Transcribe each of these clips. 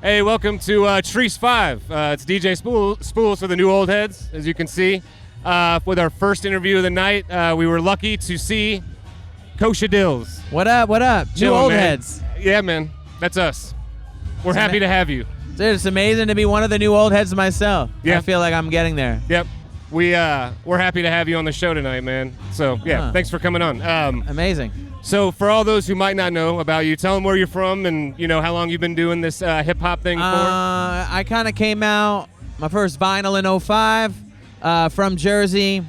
Hey, welcome to Chreece 5. It's DJ Spools for the new old heads, as you can see. With our first interview of the night, we were lucky to see Kosha Dillz. What up? What up? Chillin', New old man. heads. Yeah, man. That's us. We're happy to have you. Dude, it's amazing to be one of the new old heads myself. Yeah. I feel like I'm getting there. Yep. We're happy to have you on the show tonight, man. So, yeah, thanks for coming on. Amazing. So, for all those who might not know about you, tell them where you're from and, how long you've been doing this hip-hop thing for. I kind of came out, my first vinyl in 05, from Jersey.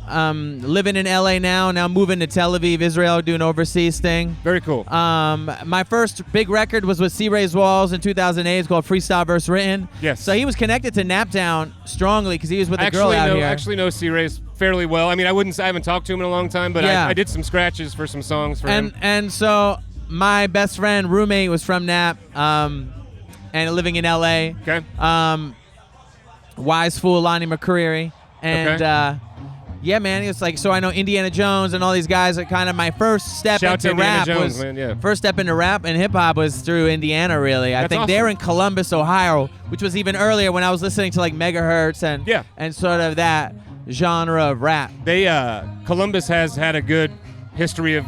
Living in LA now moving to Tel Aviv, Israel, doing overseas thing. Very cool. My first big record was with C-Ray's Walls in 2008. It's called Freestyle Verse Written. Yes. So he was connected to Naptown strongly because he was with a girl out here. I actually know C-Ray's fairly well. I mean, I haven't talked to him in a long time, but I did some scratches for some songs for him. And so my best friend, roommate, was from Nap, and living in LA. Okay. Wise Fool, Lonnie McCreary. And yeah, man, it's like, so I know Indiana Jones and all these guys are kind of my first step Shout into to rap. Indiana Jones, man, yeah. First step into rap and hip hop was through Indiana, really. I think awesome. they're in Columbus, Ohio, which was even earlier when I was listening to like megahertz and sort of that genre of rap. Columbus has had a good history of,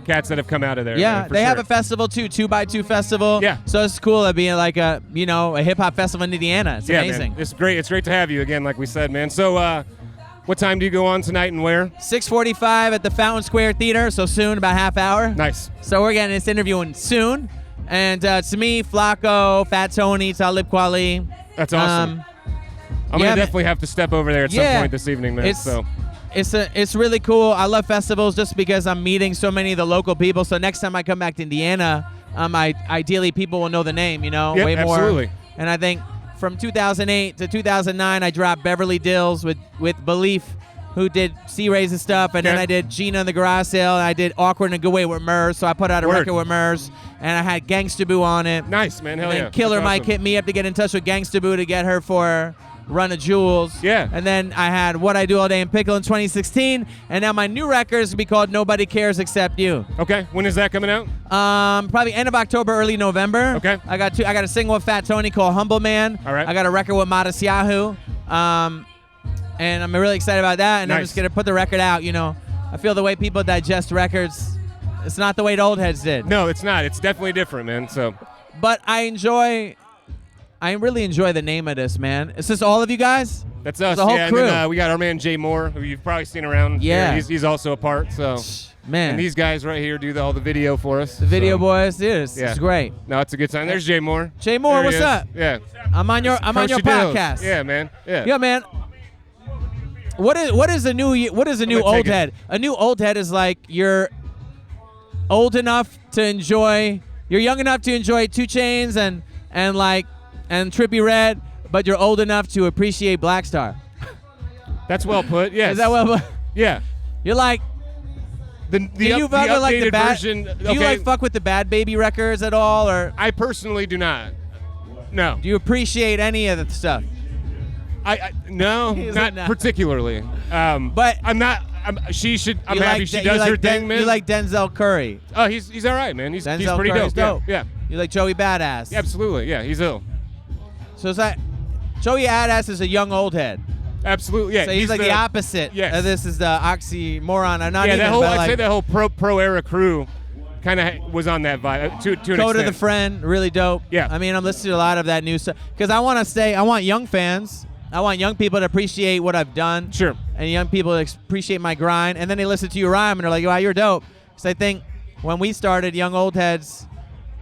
cats that have come out of there. Yeah, man, for they sure. have a festival too, 2x2 festival. Yeah. So it's cool at being like a hip hop festival in Indiana. It's amazing. Man. It's great. It's great to have you again, like we said, man. So, what time do you go on tonight and where? 6:45 at the Fountain Square Theater, so soon, about half hour. Nice. So we're getting this interviewing soon. And to me, Flacco, Fat Tony, Talib Kweli. That's awesome. I'm going to definitely have to step over there at some point this evening, man. It's really cool. I love festivals just because I'm meeting so many of the local people. So next time I come back to Indiana, ideally people will know the name, way more. Absolutely. And I think from 2008 to 2009, I dropped Beverly Dillz with Belief, who did C-Ray's stuff, and then I did Gina and the Garage Sale, and I did Awkward in a Good Way with Murs, so I put out a record with Murs, and I had Gangsta Boo on it. Nice, man. Hell and yeah. Killer That's Mike awesome. hit me up to get in touch with Gangsta Boo to get her for Run of Jewels. Yeah. And then I had What I Do All Day in Pickle in 2016, and now my new record is going to be called Nobody Cares Except You. Okay. When is that coming out? Probably end of October, early November. Okay. I got a single with Fat Tony called Humble Man. All right. I got a record with Modest Yahoo. And I'm really excited about that, and I'm just going to put the record out, I feel the way people digest records, it's not the way the old heads did. No, it's not. It's definitely different, man. So. But I really enjoy the name of this, man. Is this all of you guys? That's us. The whole crew. And then, we got our man Jay Moore, who you've probably seen around. Yeah. Here. He's also a part. So. Man. And these guys right here do all the video for us. The video boys, dude, it's great. No, it's a good time. There's Jay Moore. Jay Moore, what's up? Yeah. I'm on your Kosha Dillz. podcast. Yeah, man. Yeah. Yeah, man. What is a new old head? A new old head is like you're old enough to enjoy. You're young enough to enjoy 2 Chainz and Trippie Redd, but you're old enough to appreciate Black Star. That's well put. Yes. Is that well put? Yeah. You're like. The updated version. Do you fuck with the Bad Baby records at all, or? I personally do not. No. Do you appreciate any of the stuff? No, not particularly. But I'm not. She should. I'm happy she does her thing, man. You like Denzel Curry? Oh, he's all right, man. He's pretty Curry's dope. dope. Yeah. You like Joey Badass? Absolutely. Yeah, he's ill. So it's like Joey Badass is a young old head. Absolutely. Yeah. So he's like the opposite. Yes. This is the oxymoron. I'd say that whole pro era crew kind of was on that vibe to an extent. Code of the Friend, really dope. Yeah. I mean, I'm listening to a lot of that new stuff because I want young fans. I want young people to appreciate what I've done. Sure. And young people to appreciate my grind. And then they listen to you rhyme and they're like, wow, you're dope. So I think when we started Young Old Heads,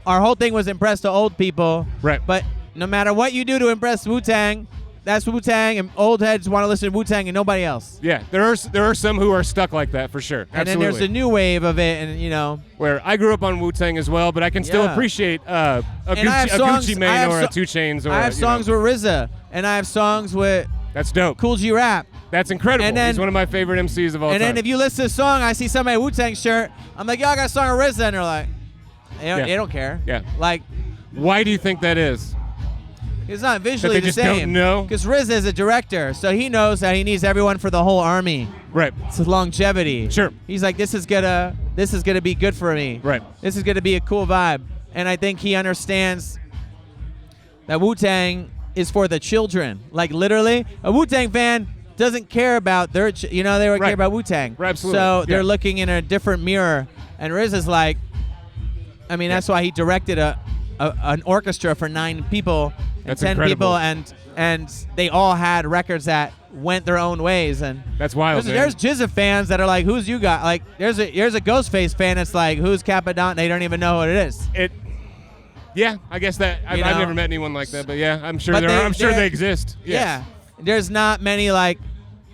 our whole thing was impress the old people. Right. But no matter what you do to impress Wu-Tang, that's Wu-Tang, and old heads want to listen to Wu-Tang and nobody else. Yeah, there are some who are stuck like that for sure. And then there's a new wave of it, and where I grew up on Wu-Tang as well, but I can still appreciate a Gucci Mane or a 2 Chainz. Or I have songs with RZA, and I have songs with that's dope. Cool G Rap. That's incredible. And then, he's one of my favorite MCs of all time. And then if you listen to a song, I see somebody Wu-Tang shirt, I'm like, yo, I got a song with RZA, and they're like, they don't care. Yeah. Like, why do you think that is? It's not visually the same. Don't know? Because RZA is a director, so he knows that he needs everyone for the whole army. Right. It's longevity. Sure. He's like, this is gonna be good for me. Right. This is gonna be a cool vibe, and I think he understands that Wu-Tang is for the children. Like literally, a Wu-Tang fan doesn't care about their, they would care about Wu-Tang. Right, absolutely. So they're looking in a different mirror. And Riz is like, I mean, that's why he directed an orchestra for 9 people and That's 10 incredible. people, and they all had records that went their own ways. And That's wild, there's Jizza fans that are like, who's you got? Like, there's a Ghostface fan that's like, who's Capadon? They don't even know what it is. Yeah, I guess that I've never met anyone like that, but yeah, I'm sure I'm sure they exist. Yes. Yeah, there's not many like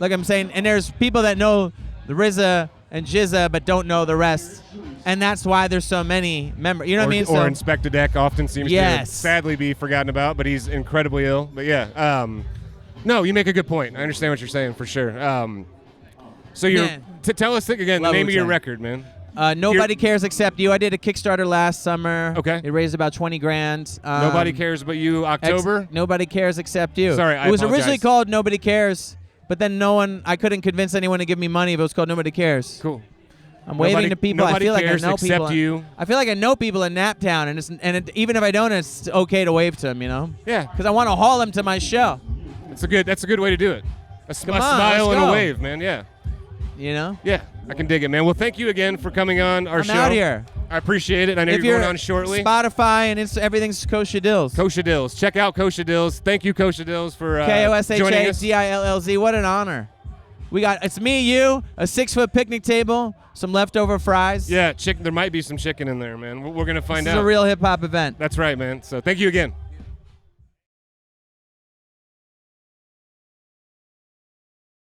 I'm saying, and there's people that know the RZA and Jizza but don't know the rest, and that's why there's so many members. You know what I mean? Or Inspector Deck often seems to sadly be forgotten about, but he's incredibly ill. But yeah, no, you make a good point. I understand what you're saying for sure. So you're tell us again the name of your record, man. Nobody Cares Except You. I did a Kickstarter last summer. Okay. It raised about 20 grand. Nobody Cares But You, October? Nobody Cares Except You. Sorry, It was apologize. originally called Nobody Cares, but then I couldn't convince anyone to give me money if it was called Nobody Cares. Cool. I'm waving to people. I feel like I know except people. You. I feel like I know people in Naptown, even if I don't, it's okay to wave to them, Yeah. Because I want to haul them to my show. That's a good way to do it. A Come on, smile let's and a go. wave, man. Yeah. Yeah, I can dig it, man. Well, thank you again for coming on our show. I'm out here. I appreciate it. I know you're going on shortly. Spotify and everything's Kosha Dillz. Kosha Dillz. Check out Kosha Dillz. Thank you, Kosha Dillz, for joining us. KOSHADILLZ. What an honor. It's me, you, a 6-foot picnic table, some leftover fries. Yeah, there might be some chicken in there, man. We're going to find out. This is a real hip-hop event. That's right, man. So thank you again.